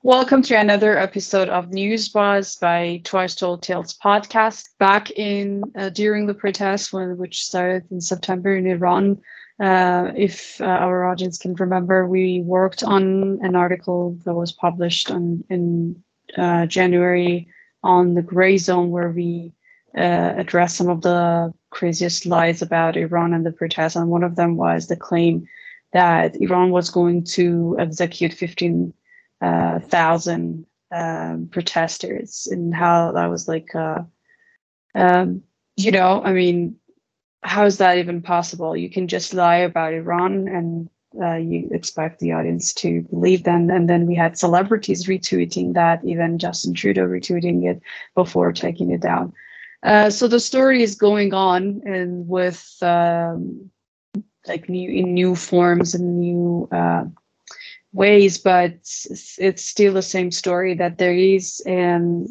Welcome to another episode of News Buzz by Twice Told Tales podcast. Back in during the protests, which started in September in Iran, if our audience can remember, we worked on an article that was published in January on the gray zone, where we addressed some of the craziest lies about Iran and the protests. And one of them was the claim that Iran was going to execute 15,000 protesters, and how that was like, I mean, how is that even possible? You can just lie about Iran and you expect the audience to believe them. And then we had celebrities retweeting that, even Justin Trudeau retweeting it before taking it down. So the story is going on, and with new forms and new ways, but it's still the same story, that there is an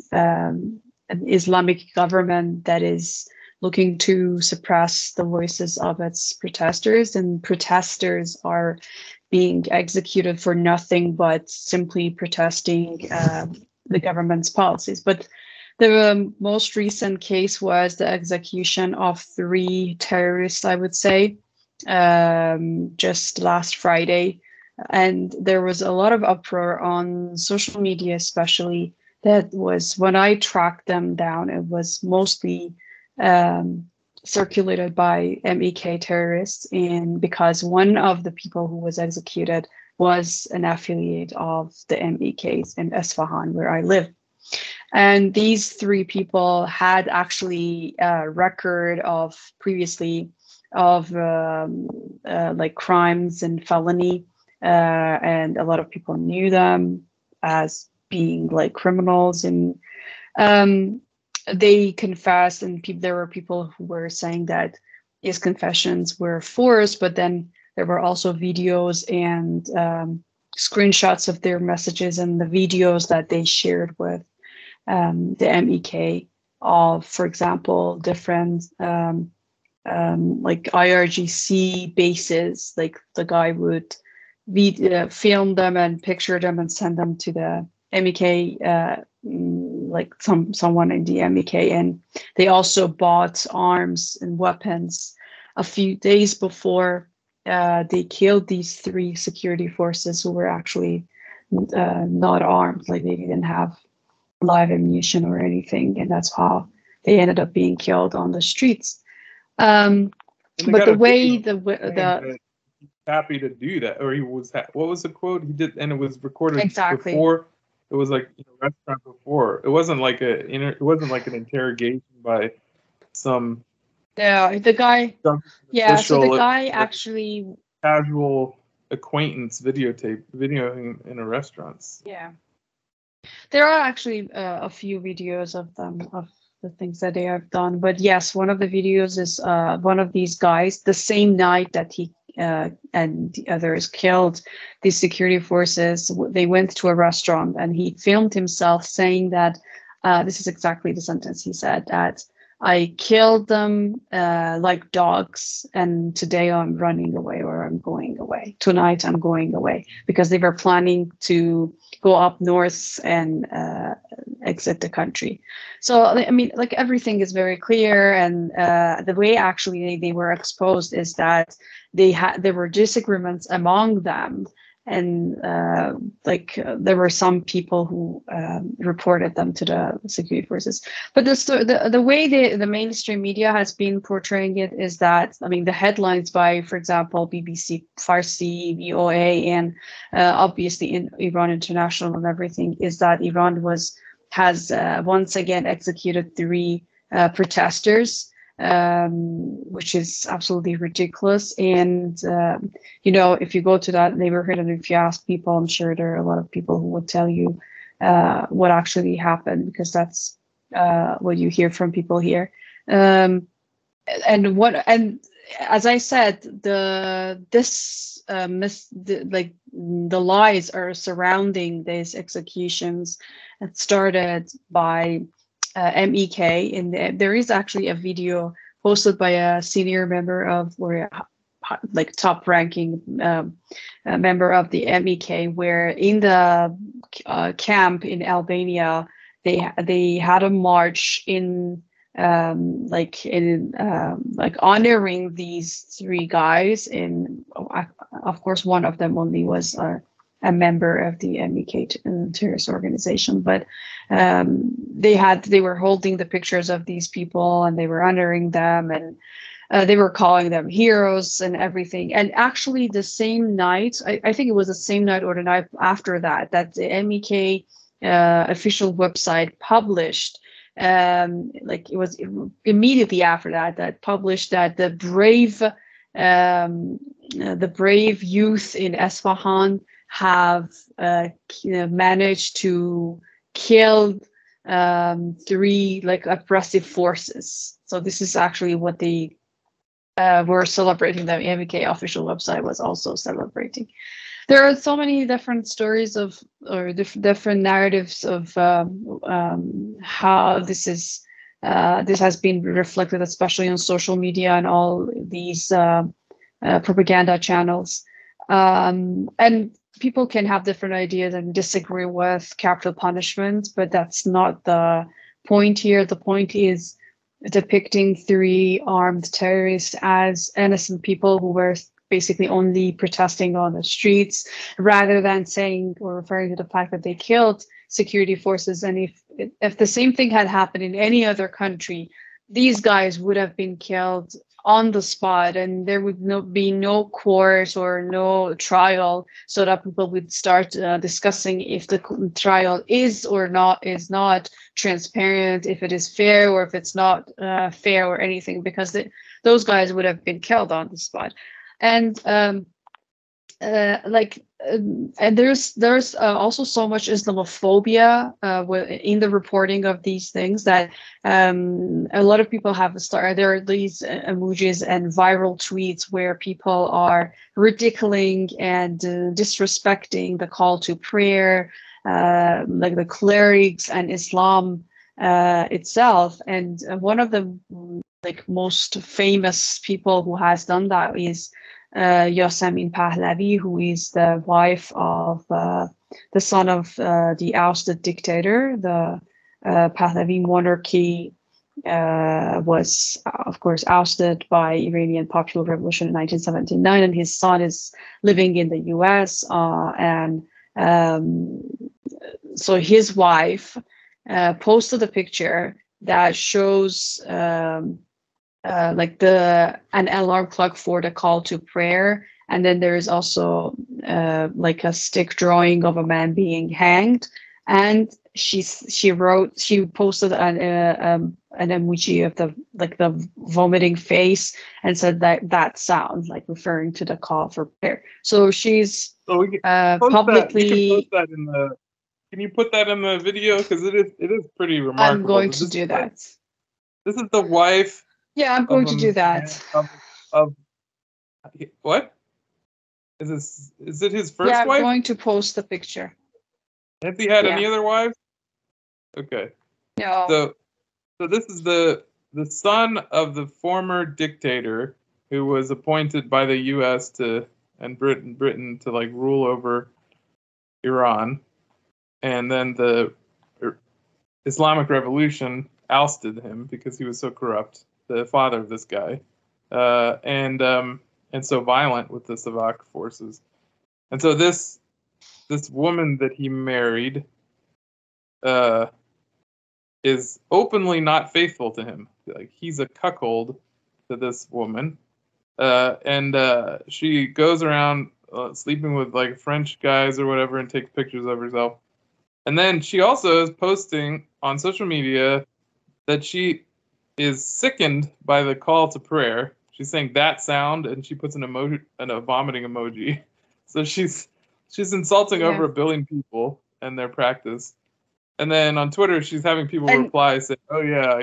Islamic government that is looking to suppress the voices of its protesters, and protesters are being executed for nothing but simply protesting the government's policies. But the most recent case was the execution of 3 terrorists, I would say, just last Friday. And there was a lot of uproar on social media, especially. That was, when I tracked them down, it was mostly circulated by MEK terrorists, and because one of the people who was executed was an affiliate of the MEKs in Isfahan, where I live. And these 3 people had actually a record of previously of like crimes and felony. And a lot of people knew them as being like criminals, and they confessed, and there were people who were saying that his confessions were forced, but then there were also videos and screenshots of their messages and the videos that they shared with the MEK of, for example, different like IRGC bases. Like the guy would film them and picture them and send them to the MEK, like someone in the MEK. And they also bought arms and weapons a few days before they killed these 3 security forces, who were actually not armed. Like, they didn't have live ammunition or anything, and that's how they ended up being killed on the streets. But the way the happy to do that, or he was what was the quote he did, and it was recorded exactly before. It was like in a restaurant before. It wasn't like an interrogation by some the guy official, so the guy actually casual acquaintance videoing in a restaurant. There are actually a few videos of them, of the things that they have done. But yes, one of the videos is one of these guys, the same night that he and the others killed these security forces, they went to a restaurant, and he filmed himself saying that this is exactly the sentence he said, that I killed them like dogs, and today I'm running away, or I'm going away. Tonight I'm going away, because they were planning to go up north and exit the country. So, I mean, like, everything is very clear. And the way actually they were exposed is that there were disagreements among them. And there were some people who reported them to the security forces. But the way the mainstream media has been portraying it is that, I mean, the headlines by, for example, BBC Farsi, VOA, and obviously in Iran International and everything, is that Iran has once again executed 3 protesters, which is absolutely ridiculous. And if you go to that neighborhood and if you ask people, I'm sure there are a lot of people who would tell you what actually happened, because that's what you hear from people here. And as I said, the lies are surrounding these executions. It started by MEK, and there is actually a video posted by a senior member of, or a like top ranking member of the MEK, where in the camp in Albania, they had a march in like honoring these three guys. In of course, one of them only was a member of the MEK terrorist organization, but they were holding the pictures of these people and they were honoring them, and they were calling them heroes and everything. And actually, the same night, I think it was the same night or the night after that, that the MEK official website published, like it was immediately after that, that published that the brave youth in Isfahan have managed to kill three like oppressive forces. So this is actually what they were celebrating. The MEK official website was also celebrating. There are so many different stories of, or different narratives of how this has been reflected, especially on social media and all these propaganda channels. And people can have different ideas and disagree with capital punishment, but that's not the point here. The point is depicting three armed terrorists as innocent people who were basically only protesting on the streets, rather than saying or referring to the fact that they killed security forces. And if the same thing had happened in any other country, these guys would have been killed on the spot, and there would be no court or no trial, so that people would start discussing if the trial is not transparent, if it is fair or if it's not fair or anything, because those guys would have been killed on the spot. And and there's also so much Islamophobia in the reporting of these things, that a lot of people have started. There are these emojis and viral tweets where people are ridiculing and disrespecting the call to prayer, like the clerics and Islam itself. And one of the like most famous people who has done that is Yasemin Pahlavi, who is the wife of the son of the ousted dictator. The Pahlavi monarchy was, of course, ousted by Iranian Popular Revolution in 1979, and his son is living in the U.S. And so his wife posted a picture that shows like an alarm clock for the call to prayer, and then there is also like a stick drawing of a man being hanged, and she posted an emoji of the vomiting face and said that sound, like referring to the call for prayer. So she's publicly. Can you put that in the video, because it is pretty remarkable. I'm going to do that. This is the wife. Yeah, I'm going to do that. Of what? Is it his first wife? Yeah, I'm going to post the picture. Has he had any other wives? Okay. No. So this is the son of the former dictator who was appointed by the U.S. and Britain to like rule over Iran, and then the Islamic Revolution ousted him because he was so corrupt. The father of this guy, and so violent with the Savak forces, and so this woman that he married is openly not faithful to him. Like, he's a cuckold to this woman, and she goes around sleeping with like French guys or whatever, and takes pictures of herself. And then she also is posting on social media that she is sickened by the call to prayer. She's saying that sound, and she puts an emoji and a vomiting emoji. So she's insulting over 1 billion people and their practice. And then on Twitter, she's having people reply saying, "Oh yeah,"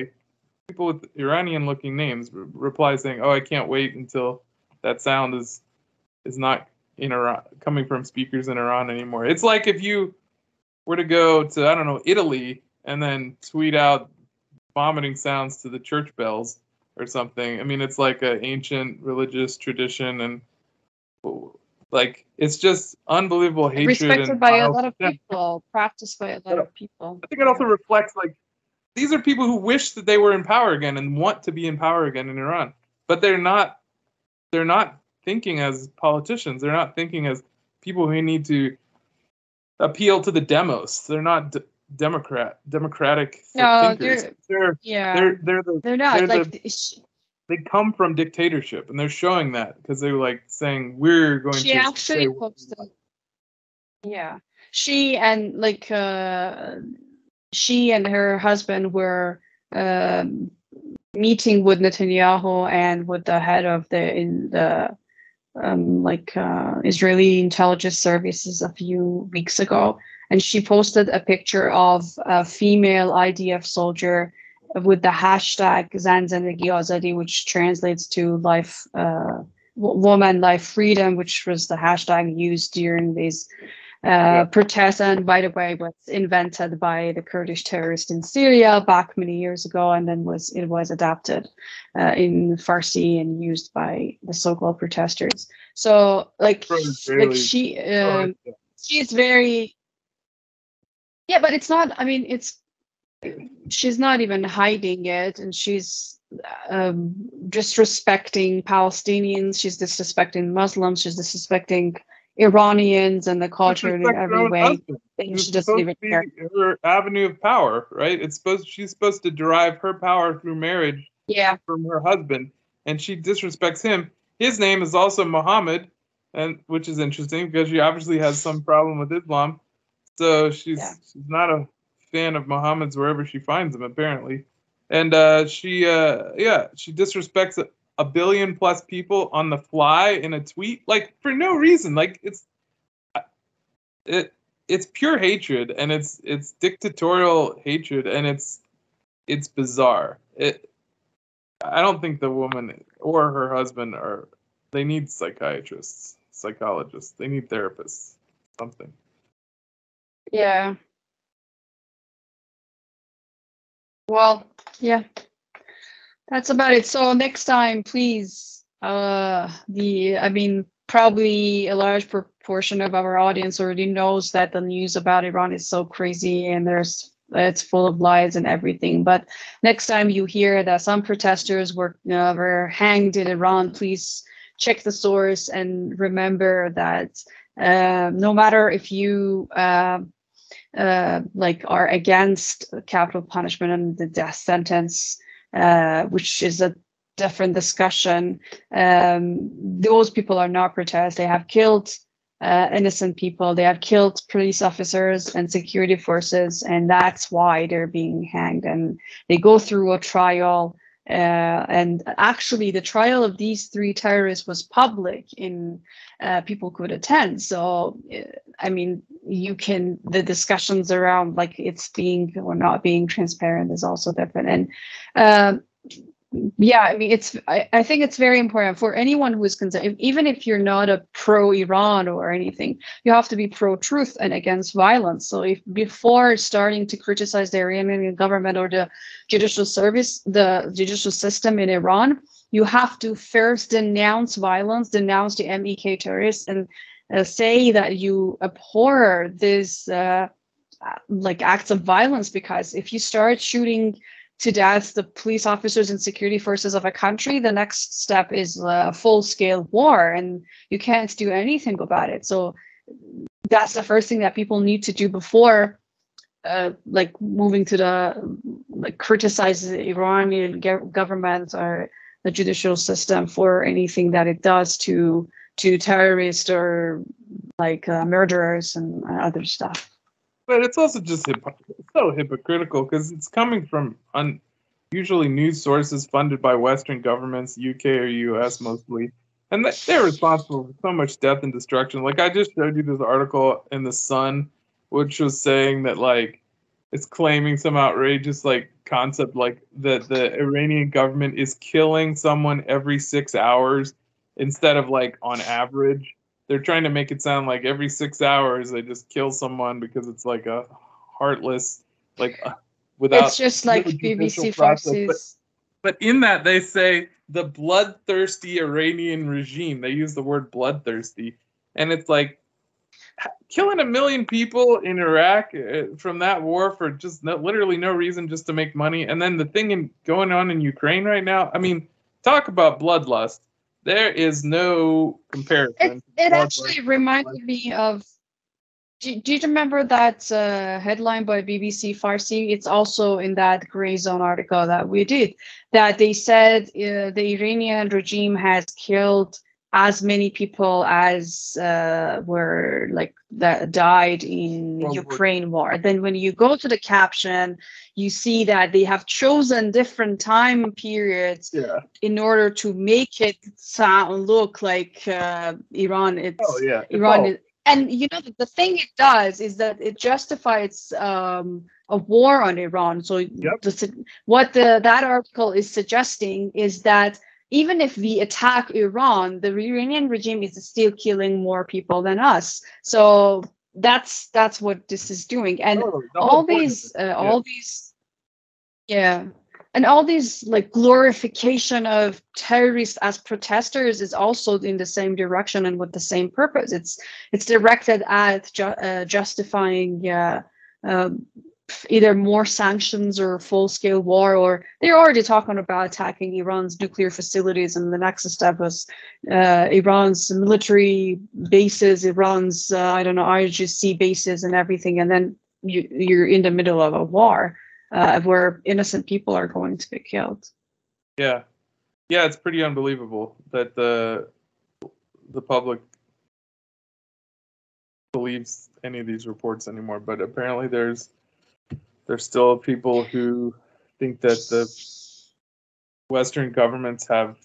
people with Iranian-looking names reply saying, "Oh, I can't wait until that sound is not in Iran, coming from speakers in Iran anymore." It's like if you were to go to, I don't know, Italy, and then tweet out vomiting sounds to the church bells, or something. I mean, it's like an ancient religious tradition, and like it's just unbelievable hatred Respected and by a vile lot of contempt. people, practiced by a lot But of people. I think it also reflects like these are people who wish that they were in power again and want to be in power again in Iran, but they're not. They're not thinking as politicians. They're not thinking as people who need to appeal to the demos. They're not democratic No, thinkers. They're yeah, they're they're the they're not they're like the they come from dictatorship, and they're showing that because they're like saying we're going she to actually say what we posted. want. Yeah, she and she and her husband were um, meeting with Netanyahu and with the head of the Israeli intelligence services a few weeks ago, and she posted a picture of a female IDF soldier with the hashtag Zanzandagi Azadi, which translates to life, woman, life, freedom, which was the hashtag used during these Yeah, protests. And by the way, was invented by the Kurdish terrorists in Syria back many years ago, and then was adapted in Farsi and used by the so-called protesters. So pro-Israeli. she's very, yeah, but it's not. I mean, it's she's not even hiding it, and she's disrespecting Palestinians. She's disrespecting Muslims. She's disrespecting Iranians and the culture in Disrespect her every own way. husband. And Who's she doesn't supposed even to care. be her avenue of power, right? She's supposed to derive her power through marriage Yeah, from her husband, and she disrespects him. His name is also Muhammad, and which is interesting because she obviously has some problem with Islam. So yeah. she's not a fan of Muhammad's wherever she finds him, apparently. And she disrespects a billion plus people on the fly in a tweet, like for no reason. Like it it's pure hatred, and it's dictatorial hatred, and it's bizarre. I don't think the woman or her husband are. They need psychiatrists, psychologists. They need therapists, something. Yeah. Well, yeah, that's about it. So next time, please, I mean, probably a large proportion of our audience already knows that the news about Iran is so crazy and it's full of lies and everything. But next time you hear that some protesters were hanged in Iran, please check the source and remember that no matter if you are against capital punishment and the death sentence, which is a different discussion. Those people are not protest. They have killed innocent people. They have killed police officers and security forces, and that's why they're being hanged. And they go through a trial. And actually, the trial of these three terrorists was public in people could attend. So, I mean, the discussions around like it's being or not being transparent is also different. And yeah, I mean, I think it's very important for anyone who is concerned, even if you're not a pro-Iran or anything, you have to be pro-truth and against violence. So if before starting to criticize the Iranian government or the judicial system in Iran, you have to first denounce violence, denounce the MEK terrorists, and say that you abhor this acts of violence, because if you start shooting to death the police officers and security forces of a country, the next step is a full-scale war, and you can't do anything about it. So that's the first thing that people need to do before moving to criticize the Iranian government or the judicial system for anything that it does to terrorists or murderers and other stuff. But it's also just so hypocritical because it's coming from usually news sources funded by Western governments, UK or US mostly, and they're responsible for so much death and destruction. Like I just showed you this article in the Sun, which was saying that like it's claiming some outrageous concept like that the Iranian government is killing someone every 6 hours instead of like on average. They're trying to make it sound like every 6 hours they just kill someone because it's like a heartless, like It's without just no like judicial BBC process. But Farsi's. But in that, they say the bloodthirsty Iranian regime. They use the word bloodthirsty. And it's like killing 1 million people in Iraq from that war for just literally no reason, just to make money. And then the thing going on in Ukraine right now, I mean, talk about bloodlust. There is no comparison. It actually reminded me of. Do you remember that headline by BBC Farsi? It's also in that Grey Zone article that we did, that they said the Iranian regime has killed as many people as were like that died in Ukraine war. Then when you go to the caption, you see that they have chosen different time periods in order to make it look like Iran. Iran. And you know, the thing it does is that it justifies a war on Iran. So what that article is suggesting is that even if we attack Iran, the Iranian regime is still killing more people than us. So that's what this is doing. And all these and all these like glorification of terrorists as protesters is also in the same direction and with the same purpose. It's directed at justifying either more sanctions or full-scale war, or they're already talking about attacking Iran's nuclear facilities, and the next step was Iran's military bases, Iran's IRGC bases and everything, and then you're in the middle of a war. Where innocent people are going to be killed. Yeah, it's pretty unbelievable that the public believes any of these reports anymore. But apparently, there's still people who think that the Western governments have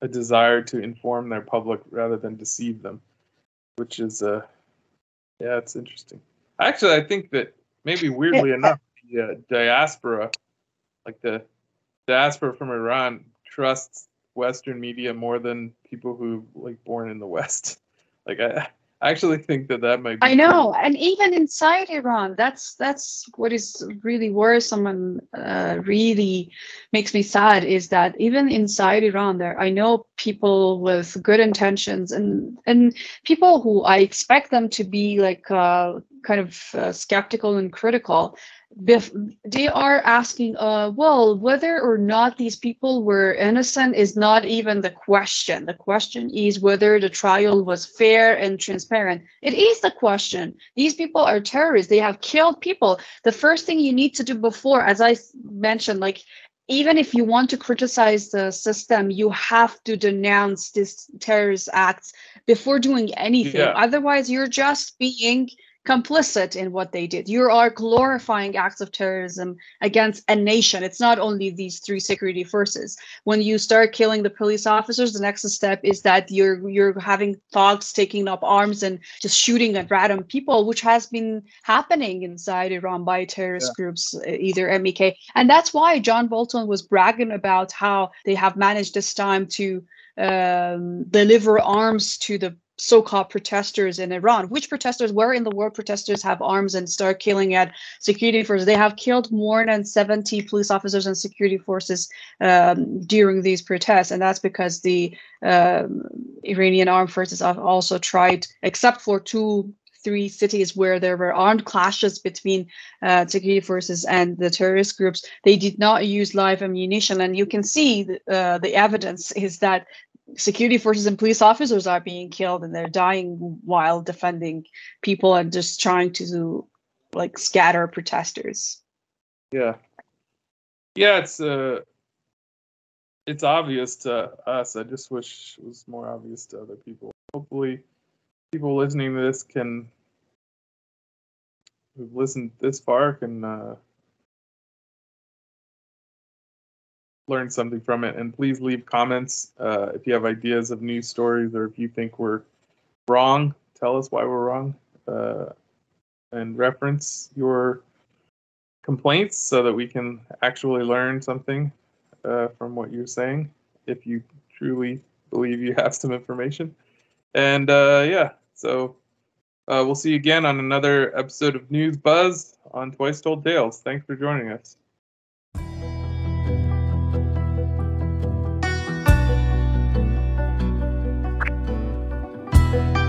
a desire to inform their public rather than deceive them, which is it's interesting. Actually, I think that maybe weirdly enough, diaspora, like the diaspora from Iran, trusts Western media more than people who like born in the West. Like I actually think that might be. I know, true. And even inside Iran, that's what is really worrisome and really makes me sad, is that even inside Iran, I know people with good intentions and people who I expect them to be like kind of skeptical and critical. They are asking, well, whether or not these people were innocent is not even the question. The question is whether the trial was fair and transparent. It is the question. These people are terrorists. They have killed people. The first thing you need to do before, as I mentioned, like, even if you want to criticize the system, you have to denounce these terrorist acts before doing anything. Yeah. Otherwise, you're just being complicit in what they did. You are glorifying acts of terrorism against a nation. It's not only these 3 security forces. When you start killing the police officers, the next step is that you're having thugs taking up arms and just shooting at random people, which has been happening inside Iran by terrorist groups, either MEK. And that's why John Bolton was bragging about how they have managed this time to deliver arms to the so-called protesters in Iran. Which protesters? Where in the world protesters have arms and start killing at security forces? They have killed more than 70 police officers and security forces during these protests, and that's because the Iranian armed forces have also tried, except for 2-3 cities where there were armed clashes between security forces and the terrorist groups, they did not use live ammunition. And you can see the evidence is that security forces and police officers are being killed and they're dying while defending people and just trying to like scatter protesters. Yeah, it's obvious to us. I just wish it was more obvious to other people. Hopefully people listening to this who've listened this far can learn something from it. And please leave comments if you have ideas of news stories, or if you think we're wrong, tell us why we're wrong, and reference your complaints so that we can actually learn something from what you're saying, if you truly believe you have some information. And so we'll see you again on another episode of News Buzz on Twice Told Tales. Thanks for joining us. Bye.